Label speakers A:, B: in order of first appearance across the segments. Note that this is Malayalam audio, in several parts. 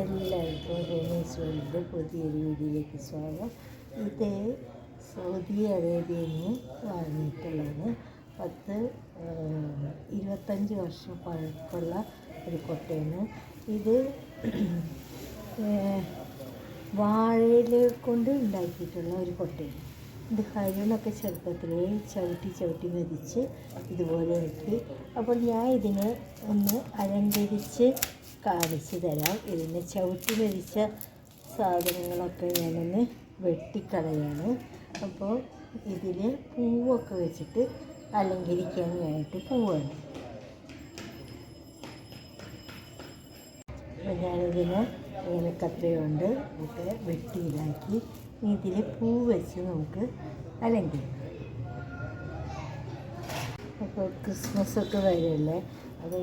A: എല്ലാവർക്കും റെനീസ് വേൾഡിൻ്റെ പുതിയൊരു വീഡിയോയിലേക്ക് സ്വാഗതം. ഇത് സൗദി അറേബ്യയിൽ നിന്ന് വാങ്ങിയിട്ടുള്ളതാണ്. 25 വർഷം പഴക്കമുള്ള ഒരു കൊട്ടയാണ്. ഇത് വാഴയില കൊണ്ട് ഉണ്ടാക്കിയിട്ടുള്ള ഒരു കൊട്ടയാണ്. ഇത് ഹരിണൊക്കെ ചെറുപ്പത്തിലേ ചവിട്ടി മെതിച്ച് ഇതുപോലെ ആക്കി. അപ്പോൾ ഞാൻ ഇതിനെ ഒന്ന് അലങ്കരിച്ച് കാണിച്ചു തരാം. ഇതിനെ ചവിട്ടി മെതിച്ച സാധനങ്ങളൊക്കെ ഞാനൊന്ന് വെട്ടിക്കളയാണ്. അപ്പോൾ ഇതിൽ പൂവൊക്കെ വെച്ചിട്ട് അലങ്കരിക്കാനായിട്ട് പോവാണ്. അപ്പോൾ ഞാനിതിനെ ഇങ്ങനെ കത്രയുണ്ട് ഒക്കെ വെട്ടിയിലാക്കി ഇതിൽ പൂ വെച്ച് നമുക്ക് അലങ്കരിക്കാം. അപ്പോൾ ക്രിസ്മസൊക്കെ വരുമല്ലേ, അത്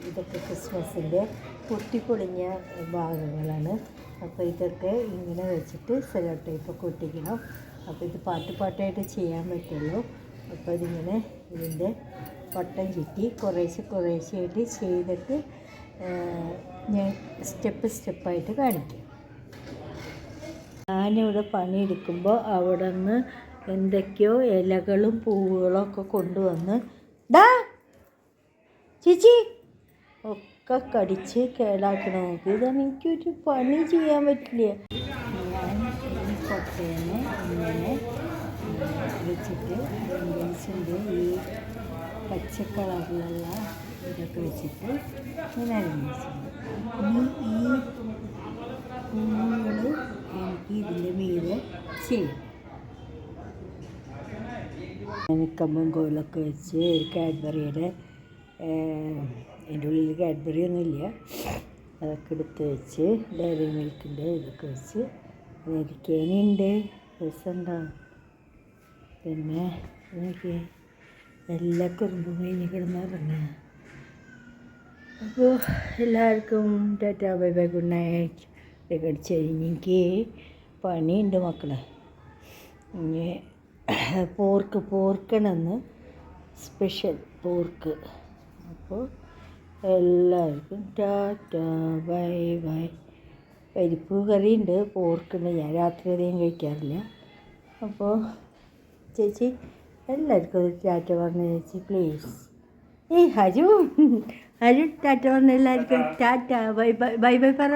A: ഇതൊക്കെ ക്രിസ്മസിൻ്റെ പൊട്ടിപ്പൊളിഞ്ഞ ഭാഗങ്ങളാണ്. അപ്പോൾ ഇതൊക്കെ ഇങ്ങനെ വെച്ചിട്ട് സെല്ലോ ടേപ്പൊക്കെ ഒട്ടിക്കണം. അപ്പോൾ ഇത് പാട്ടായിട്ട് ചെയ്യാൻ പറ്റുള്ളൂ. അപ്പോൾ ഇതിൻ്റെ വട്ടം ചുറ്റി കുറേശ്ശെയായിട്ട് ചെയ്തിട്ട് ഞാൻ സ്റ്റെപ്പായിട്ട് കാണിക്കാം. ഞാനിവിടെ പണിയെടുക്കുമ്പോൾ അവിടെ നിന്ന് എന്തൊക്കെയോ ഇലകളും പൂവുകളും ഒക്കെ കൊണ്ടുവന്ന് ചേച്ചി ഒക്കെ കടിച്ച് കേടാക്കണ നോക്കി. ഇതാണ് എനിക്കൊരു പണി ചെയ്യാൻ പറ്റില്ല. ഞാൻ ഈ കൊട്ടേനെ ഇങ്ങനെ വെച്ചിട്ട് അലങ്കരിച്ചിട്ടുണ്ട്. ഈ പച്ചക്കളറിലുള്ള ഇതൊക്കെ വെച്ചിട്ട് ഞാൻ അലങ്കരിച്ചിട്ടുണ്ട്. ഈ പൂവുകൾ എനിക്ക് ഇതിൻ്റെ മീതെ ചെയ്യും. കമ്പും കോലൊക്കെ വെച്ച് ഒരു കാഡ്ബറിയുടെ അതിൻ്റെ ഉള്ളിൽ കാഡ്ബറി ഒന്നുമില്ല, അതൊക്കെ എടുത്ത് വെച്ച് ഡയറി മിൽക്കിൻ്റെ ഇതൊക്കെ വെച്ച് ഇരിക്കാനുണ്ട്. രസമുണ്ടാവും. പിന്നെ എനിക്ക് എല്ലാ കുറുമ്പും കഴിഞ്ഞ് കിടന്നിറങ്ങുക. അപ്പോൾ എല്ലാവർക്കും tata bye bye good night. ഇതൊക്കെ അടിച്ച് കഴിഞ്ഞ് എനിക്ക് പണിയുണ്ട് മക്കളെ. ഇനി പോർക്കണമെന്ന് സ്പെഷ്യൽ പോർക്ക്. അപ്പോൾ എല്ലാവർക്കും ടാറ്റാ ബൈ ബൈ. പരിപ്പ് കറിയുണ്ട്, പോർക്കുണ്ട്. ഞാൻ രാത്രി അധികം കഴിക്കാറില്ല. അപ്പോൾ ചേച്ചി എല്ലാവർക്കും ഒരു ടാറ്റ പറഞ്ഞ ചേച്ചി പ്ലീസ്. ഹരു ടാറ്റ പറഞ്ഞ എല്ലാവർക്കും ടാറ്റ ബൈ ബൈ പറ.